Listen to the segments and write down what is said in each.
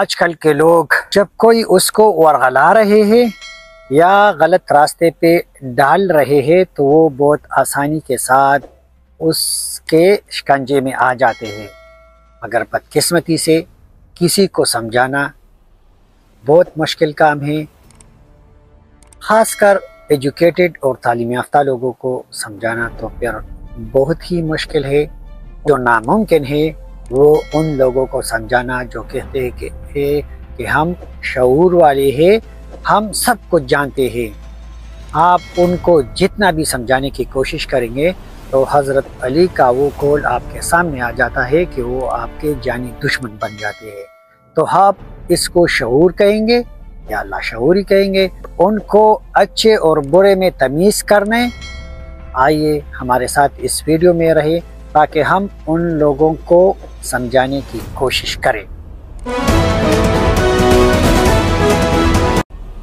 آج کل کے لوگ جب کوئی اس کو ورغلا رہے ہیں یا غلط راستے پہ ڈال رہے ہیں تو وہ بہت آسانی کے ساتھ اس کے شکنجے میں آ جاتے ہیں، مگر بدقسمتی سے کسی کو سمجھانا بہت مشکل کام ہے، خاص کر ایجوکیٹڈ اور تعلیم یافتہ لوگوں کو سمجھانا تو پھر بہت ہی مشکل ہے۔ جو ناممکن ہے وہ ان لوگوں کو سمجھانا جو کہتے ہیں کہ ہم شعور والے ہیں، ہم سب کچھ جانتے ہیں۔ آپ ان کو جتنا بھی سمجھانے کی کوشش کریں گے تو حضرت علی کا وہ قول آپ کے سامنے آ جاتا ہے کہ وہ آپ کے جانی دشمن بن جاتے ہیں۔ تو آپ اس کو شعور کہیں گے یا لاشعوری کہیں گے؟ ان کو اچھے اور برے میں تمیز کرنے، آئیے ہمارے ساتھ اس ویڈیو میں رہے تاکہ ہم ان لوگوں کو سمجھانے کی کوشش کریں۔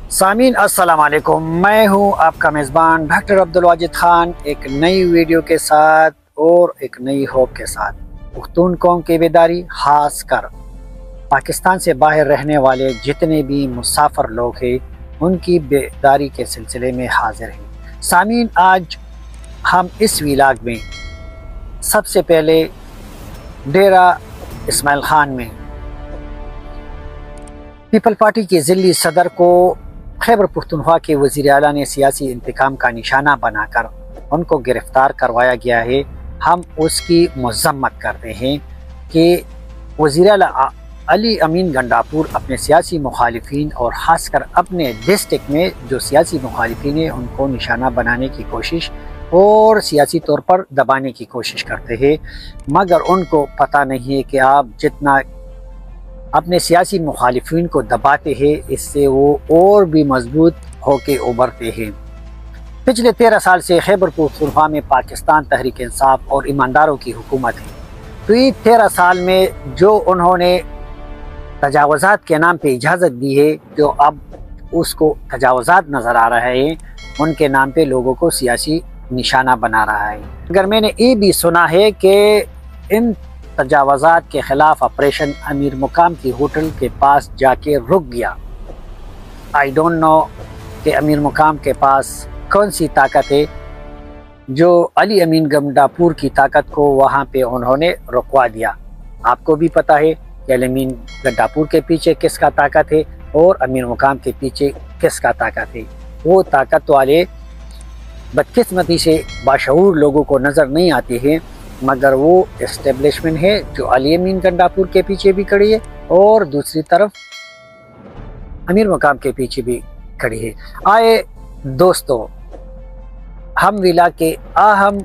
سامعین السلام علیکم، میں ہوں آپ کا میزبان ڈاکٹر عبدالواجد خان، ایک نئی ویڈیو کے ساتھ اور ایک نئی ہوپ کے ساتھ۔ پختون قوم کی بیداری، خاص کر پاکستان سے باہر رہنے والے جتنے بھی مسافر لوگ ہیں ان کی بیداری کے سلسلے میں حاضر ہیں۔ سامعین، آج ہم اس ویلاگ میں سب سے پہلے ڈیرہ اسماعیل خان میں پیپل پارٹی کے ذلی صدر کو خیبر پختونخوا کے وزیر اعلیٰ نے سیاسی انتقام کا نشانہ بنا کر ان کو گرفتار کروایا گیا ہے۔ ہم اس کی مذمت کرتے ہیں کہ وزیر اعلیٰ علی امین گنڈاپور اپنے سیاسی مخالفین اور خاص کر اپنے ڈسٹرکٹ میں جو سیاسی مخالفین ہیں ان کو نشانہ بنانے کی کوشش اور سیاسی طور پر دبانے کی کوشش کرتے ہیں، مگر ان کو پتہ نہیں ہے کہ آپ جتنا اپنے سیاسی مخالفین کو دباتے ہیں اس سے وہ اور بھی مضبوط ہو کے ابھرتے ہیں۔ پچھلے 13 سال سے خیبر پختونخوا میں پاکستان تحریک انصاف اور ایمانداروں کی حکومت ہے، تو یہ 13 سال میں جو انہوں نے تجاوزات کے نام پہ اجازت دی ہے، جو اب اس کو تجاوزات نظر آ رہے ہیں، ان کے نام پہ لوگوں کو سیاسی نشانہ بنا رہا ہے۔ اگر میں نے یہ بھی سنا ہے کہ ان تجاوزات کے خلاف آپریشن امیر مقام کی ہوٹل کے پاس جا کے رک گیا۔ آئی ڈونٹ نو کہ امیر مقام کے پاس کون سی طاقت ہے جو علی امین گنڈاپور کی طاقت کو وہاں پہ انہوں نے رکوا دیا۔ آپ کو بھی پتہ ہے کہ علی امین گنڈاپور کے پیچھے کس کا طاقت ہے اور امیر مقام کے پیچھے کس کا طاقت ہے۔ وہ طاقت والے بدقسمتی سے باشعور لوگوں کو نظر نہیں آتے ہیں، مگر وہ اسٹیبلشمنٹ ہے جو علی امین گنڈاپور کے پیچھے بھی کھڑی ہے اور دوسری طرف امیر مقام کے پیچھے بھی کھڑی ہے۔ آئے دوستو، ہم ویلاگ کے اہم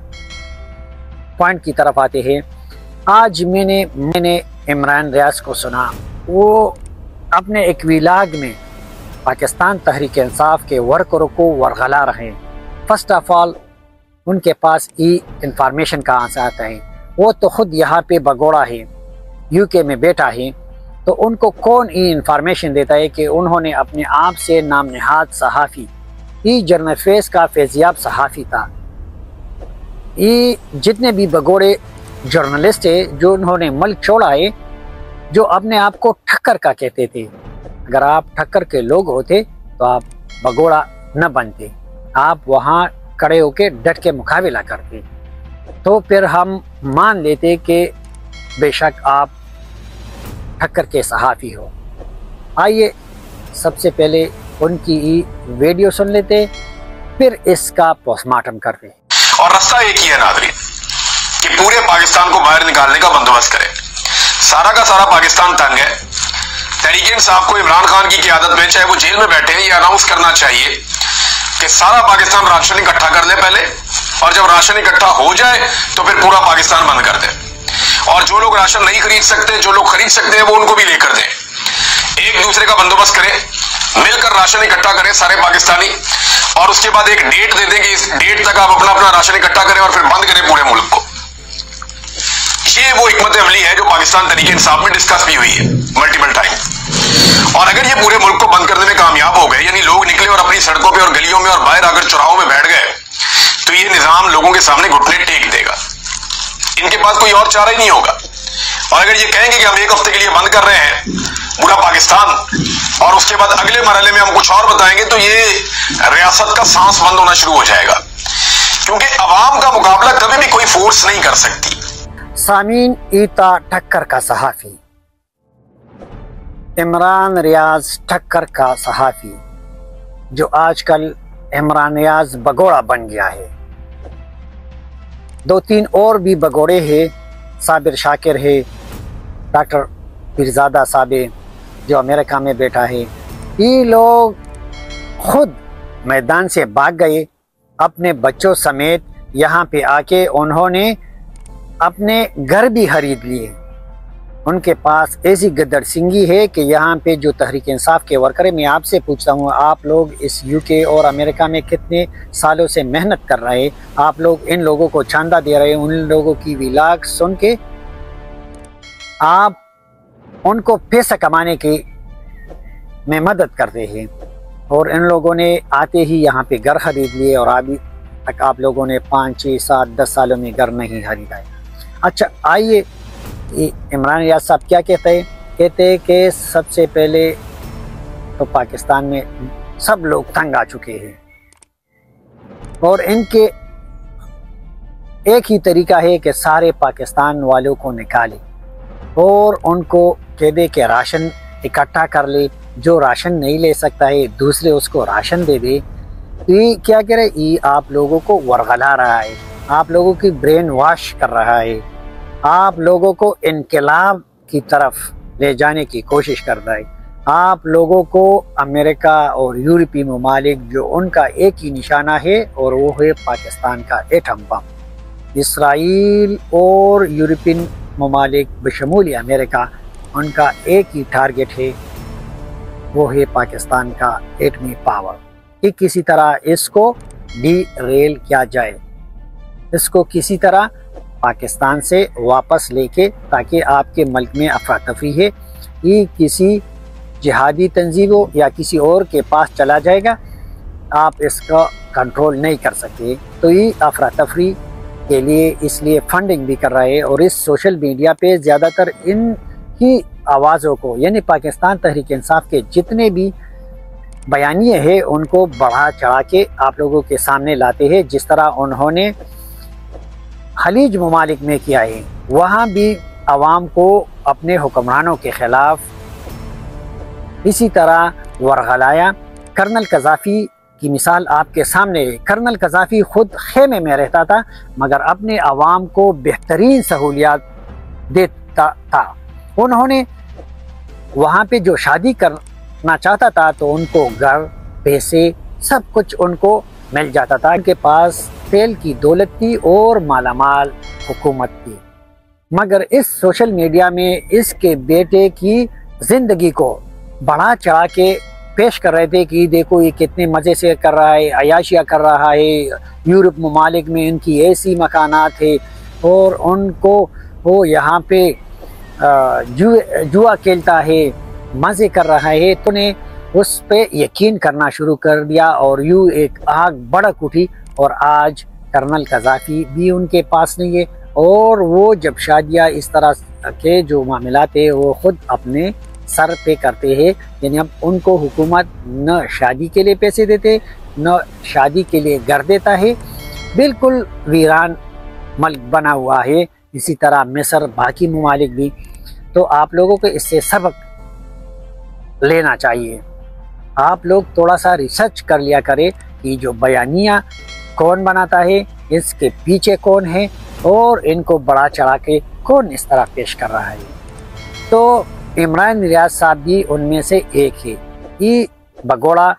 پوائنٹ کی طرف آتے ہیں۔ آج میں نے عمران ریاض کو سنا، وہ اپنے ایک ویلاگ میں پاکستان تحریک انصاف کے ورکروں کو ورغلا رہے ہیں۔ فرسٹ آف آل ان کے پاس انفارمیشن کہاں سے آتا ہے؟ وہ تو خود یہاں پہ بگوڑا ہے، یو کے میں بیٹھا ہے، تو ان کو کون انفارمیشن دیتا ہے کہ انہوں نے اپنے آپ سے نام نہاد صحافی، جرنل فیس کا فیضیاب صحافی تھا، یہ جتنے بھی بگوڑے جرنلسٹ ہیں جو انہوں نے ملک چھوڑا ہے، جو اپنے آپ کو ٹھکر کا کہتے تھے، اگر آپ ٹھکر کے لوگ ہوتے تو آپ بگوڑا نہ بنتے، آپ وہاں کھڑے ہو کے ڈٹ کے مقابلہ کرتے، تو پھر ہم مان لیتے کہ بے شک آپ ٹھکر کے صحافی ہو۔ آئیے سب سے پہلے ان کی ویڈیو سن لیتے، پھر اس کا پوسٹ مارٹم کرتے۔ اور راستہ ایک ہی ہے ناظرین کہ پورے پاکستان کو باہر نکالنے کا بندوبست کرے۔ سارا کا سارا پاکستان تنگ ہے۔ تحریک انصاف کو عمران خان کی قیادت میں، چاہے وہ جیل میں بیٹھے ہیں، یہ اناؤنس کرنا چاہیے کہ سارا پاکستان راشن اکٹھا کر لے پہلے، اور جب راشن اکٹھا ہو جائے تو پھر پورا پاکستان بند کر دے، اور جو لوگ راشن نہیں خرید سکتے، جو لوگ خرید سکتے ہیں وہ ان کو بھی لے کر دیں۔ ایک دوسرے کا بندوبست کریں، مل کر راشن اکٹھا کریں سارے پاکستانی، اور اس کے بعد ایک ڈیٹ دے دیں کہ اس ڈیٹ تک آپ اپنا اپنا راشن اکٹھا کریں اور پھر بند کریں پورے ملک کو۔ یہ وہ حکمت عملی ہے جو پاکستان تحریک انصاف میں ڈسکس بھی ہوئی ہے ملٹیپل ٹائم، اور اگر یہ پورے ملک کو بند کرنے میں کامیاب ہو گئے، یعنی لوگ نکلے اور اپنی سڑکوں پہ اور گلیوں میں اور باہر اگر چوراہوں میں بیٹھ گئے، تو یہ نظام لوگوں کے سامنے گھٹنے ٹیک دے گا، ان کے پاس کوئی اور چارہ ہی نہیں ہوگا۔ اور اگر یہ کہیں گے کہ ہم ایک ہفتے کے لیے بند کر رہے ہیں पूरा पाकिस्तान, और उसके बाद अगले मरहले में हम कुछ और बताएंगे तो ये रियासत का सांस बंद होना शुरू हो जाएगा, क्योंकि अवाम का मुकाबला कभी भी कोई फोर्स नहीं कर सकती। सामीन, ईता ठक्कर का सहाफ़ी, इमरान रियाज ठक्कर का सहाफ़ी, जो आजकल इमरान रियाज बगोड़ा बन गया है। 2-3 और भी बगोड़े हैं, साबिर शाकिर है, डॉक्टर पीरजादा साहब जो अमेरिका में बैठा है। ये लोग खुद मैदान से भाग गए अपने बच्चों समेत, यहाँ पे आके उन्होंने अपने घर भी खरीद लिए। उनके पास ऐसी गद्दर सिंगी है कि यहाँ पे जो तहरीक इंसाफ के वर्कर है, मैं आपसे पूछता हूँ, आप लोग इस यूके और अमेरिका में कितने सालों से मेहनत कर रहे हैं, आप लोग इन लोगों को चंदा दे रहे हैं, उन लोगों की व्लॉग सुन के आप उनको पैसा कमाने की में मदद करते हैं, और इन लोगों ने आते ही यहाँ पे घर खरीद लिए और अभी तक आप लोगों ने 5, 6, 7, 10 सालों में घर नहीं खरीदा है। अच्छा, आइए इमरान रियाज साहब क्या कहते हैं? कहते हैं कि सबसे पहले तो पाकिस्तान में सब लोग तंग आ चुके हैं और इनके एक ही तरीका है कि सारे पाकिस्तान वालों को निकाले और उनको कह दे कि राशन इकट्ठा कर ले, जो राशन नहीं ले सकता है दूसरे उसको राशन दे दे। ये क्या करे? ये आप लोगों को वरगला रहा है, आप लोगों की ब्रेन वॉश कर रहा है, आप लोगों को इनकलाब की तरफ ले जाने की कोशिश करता है। आप लोगों को अमेरिका और यूरोपीय ममालिक जो उनका एक ही निशाना है और वो है पाकिस्तान का एटम बम। इसराइल और यूरोपीय ममालिक बशमूल अमेरिका, उनका एक ही टारगेट है, वो है पाकिस्तान का एटमी पावर कि किसी तरह इसको डीरेल किया जाए, इसको किसी तरह पाकिस्तान से वापस लेके, ताकि आपके मुल्क में अफरा तफरी है, ये किसी जिहादी तंजीमों या किसी और के पास चला जाएगा, आप इसका कंट्रोल नहीं कर सकते। तो ये अफरा तफरी के लिए इसलिए फंडिंग भी कर रहे हैं और इस सोशल मीडिया पे ज़्यादातर इन ही आवाज़ों को, यानी पाकिस्तान तहरीक इंसाफ के जितने भी बयानिए हैं उनको बढ़ा चढ़ा के आप लोगों के सामने लाते हैं। जिस तरह उन्होंने खलीज ममालिक में किया है, वहाँ भी आवाम को अपने हुक्मरानों के ख़िलाफ़ इसी तरह वरगलाया। कर्नल कज़ाफ़ी की मिसाल आपके सामने है। कर्नल कज़ाफ़ी ख़ुद खेमे में रहता था मगर अपने आवाम को बेहतरीन सहूलियात देता था। उन्होंने वहाँ पे जो शादी करना चाहता था तो उनको घर, पैसे, सब कुछ उनको मिल जाता था। उनके पास तेल की दौलत थी और मालामाल हुकूमत थी। मगर इस सोशल मीडिया में इसके बेटे की ज़िंदगी को बढ़ा चढ़ा के पेश कर रहे थे कि देखो ये कितने मज़े से कर रहा है, अयाशिया कर रहा है, यूरोप ममालिक में इनकी ऐसी मकानात है और उनको वो यहाँ पे जुआ खेलता है, मज़े कर रहा है। तो ने उस पे यकीन करना शुरू कर दिया और यूँ एक आग भड़क उठी और आज कर्नल कज़ाफ़ी भी उनके पास नहीं है और वो जब शादियाँ इस तरह के जो मामला थे वो ख़ुद अपने सर पे करते हैं। यानी अब उनको हुकूमत न शादी के लिए पैसे देते, न शादी के लिए घर देता है, बिल्कुल वीरान मुल्क बना हुआ है। इसी तरह मिस्र, बाकी ममालिक भी। तो आप लोगों को इससे सबक लेना चाहिए। आप लोग थोड़ा सा रिसर्च कर लिया करें कि जो बयानियाँ कौन बनाता है, इसके पीछे कौन है और इनको बढ़ा चढ़ा के कौन इस तरह पेश कर रहा है। तो इमरान रियाज साहब भी उनमें से एक है। ये भगोड़ा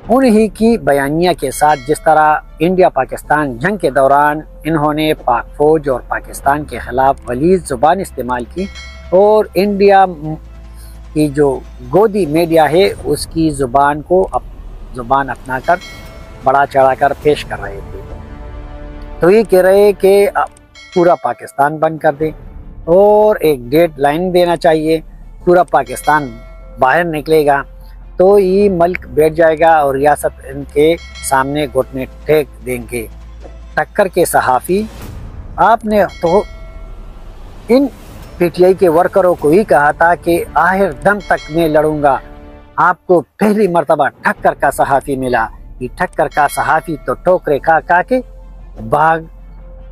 उन्हीं की बयानिया के साथ, जिस तरह इंडिया पाकिस्तान जंग के दौरान इन्होंने पाक फ़ौज और पाकिस्तान के ख़िलाफ़ गलीज़ ज़ुबान इस्तेमाल की और इंडिया की जो गोदी मीडिया है उसकी ज़ुबान को ज़ुबान अपना कर बढ़ा चढ़ा कर पेश कर रहे थे। तो ये कह रहे कि पूरा पाकिस्तान बंद कर दे और एक डेड लाइन देना चाहिए, पूरा पाकिस्तान बाहर निकलेगा तो ये मुल्क बैठ जाएगा और रियासत इनके सामने घुटने टेक देंगे। टक्कर के सहाफ़ी, आपने तो इन PTI के वर्करों को ही कहा था कि आखिर दम तक मैं लड़ूंगा। आपको पहली मर्तबा ठक्कर का सहाफ़ी मिला। ये ठक्कर का सहाफ़ी तो ठोकरे खा के भाग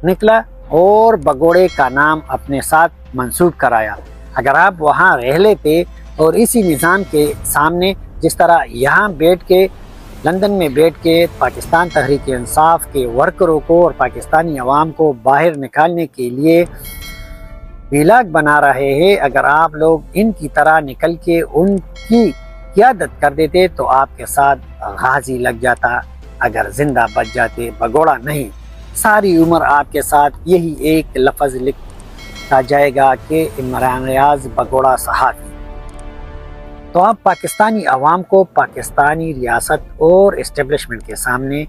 निकला और भगोड़े का नाम अपने साथ मंसूब कराया। अगर आप वहाँ रह लेते और इसी निज़ाम के सामने, जिस तरह यहाँ बैठ के लंदन में बैठ के पाकिस्तान तहरीक इंसाफ के वर्करों को और पाकिस्तानी अवाम को बाहर निकालने के लिए व्लॉग बना रहे हैं, अगर आप लोग इनकी तरह निकल के उनकी क़यादत कर देते तो आपके साथ गाजी लग जाता। अगर ज़िंदा बच जाते, भगोड़ा नहीं, सारी उम्र आपके साथ यही एक लफ्ज़ लिखा जाएगा कि इमरान रियाज भगोड़ा सहाफ़ी। तो आप पाकिस्तानी अवाम को पाकिस्तानी रियासत और इस्टेब्लिशमेंट के सामने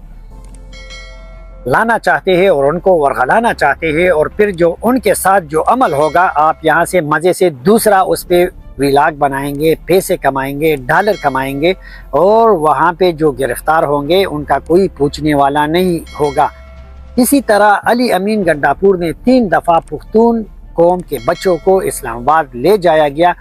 लाना चाहते हैं और उनको वरगलाना चाहते हैं, और फिर जो उनके साथ जो अमल होगा, आप यहाँ से मज़े से दूसरा उस पर व्लॉग बनाएंगे, पैसे कमाएंगे, डॉलर कमाएंगे, और वहाँ पे जो गिरफ्तार होंगे उनका कोई पूछने वाला नहीं होगा। इसी तरह अली अमीन गंडापुर ने 3 दफ़ा पुख्तून कौम के बच्चों को इस्लामाबाद ले जाया गया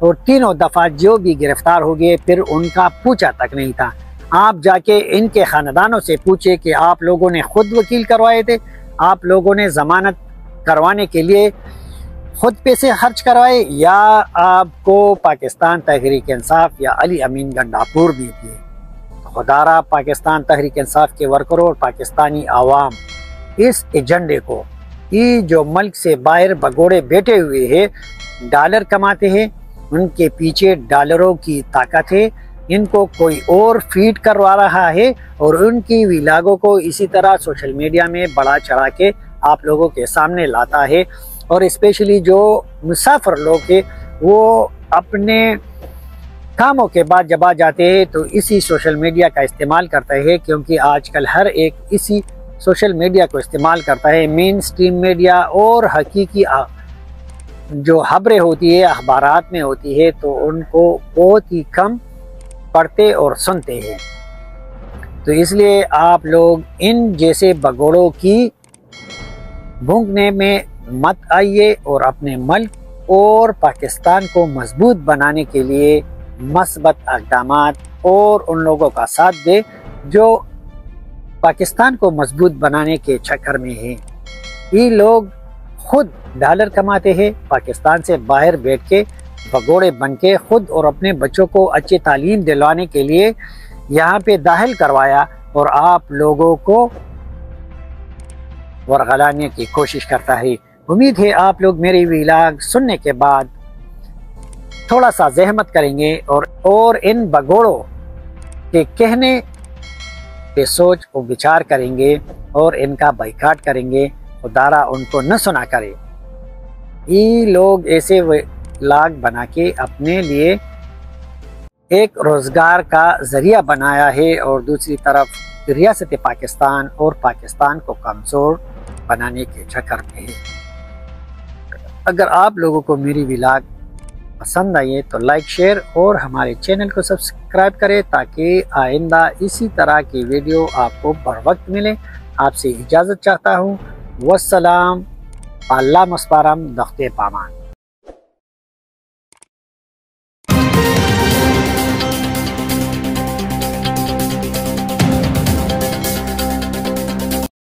और तीनों दफ़ा जो भी गिरफ्तार हो गए फिर उनका पूछा तक नहीं था। आप जाके इनके ख़ानदानों से पूछे कि आप लोगों ने खुद वकील करवाए थे, आप लोगों ने ज़मानत करवाने के लिए खुद पैसे खर्च करवाए, या आपको पाकिस्तान तहरीक इंसाफ या अली अमीन गंडापुर भी दिए। खुदारा पाकिस्तान तहरीक इंसाफ के वर्करों और पाकिस्तानी आवाम इस एजेंडे को, ये जो मुल्क से बाहर भगोड़े बैठे हुए हैं, डॉलर कमाते हैं, उनके पीछे डॉलरों की ताकत है, इनको कोई और फीड करवा रहा है और उनकी व्लॉगों को इसी तरह सोशल मीडिया में बढ़ा चढ़ा के आप लोगों के सामने लाता है। और स्पेशली जो मुसाफिर लोग हैं वो अपने कामों के बाद जब आ जाते हैं तो इसी सोशल मीडिया का इस्तेमाल करते हैं, क्योंकि आजकल हर एक इसी सोशल मीडिया को इस्तेमाल करता है। मेन स्ट्रीम मीडिया और हकीकी जो खबरें होती है अखबारात में होती है तो उनको बहुत ही कम पढ़ते और सुनते हैं। तो इसलिए आप लोग इन जैसे भगोड़ों की भूंकने में मत आइए और अपने मुल्क और पाकिस्तान को मजबूत बनाने के लिए मस्बत इक़दामात और उन लोगों का साथ दे जो पाकिस्तान को मजबूत बनाने के चक्कर में हैं। ये लोग खुद डॉलर कमाते हैं, पाकिस्तान से बाहर बैठ के भगोड़े बन के खुद और अपने बच्चों को अच्छी तालीम दिलवाने के लिए यहाँ पे दाखिल करवाया और आप लोगों को वरगलाने की कोशिश करता है। उम्मीद है आप लोग मेरी व्लॉग सुनने के बाद थोड़ा सा ज़हमत करेंगे और इन भगोड़ों के कहने पे सोच और विचार करेंगे और इनका बाइकाट करेंगे। खुदारा उनको न सुना करे। ये लोग ऐसे व्लॉग बना के अपने लिए एक रोज़गार का ज़रिया बनाया है और दूसरी तरफ रियासत पाकिस्तान और पाकिस्तान को कमज़ोर बनाने के चक्कर में है। अगर आप लोगों को मेरी व्लॉग पसंद आई तो लाइक, शेयर और हमारे चैनल को सब्सक्राइब करें ताकि आइंदा इसी तरह की वीडियो आपको बर वक्त मिले। आपसे इजाज़त चाहता हूँ। वस्सलाम, अल्लाह मस्पारम, दख्ते पामान।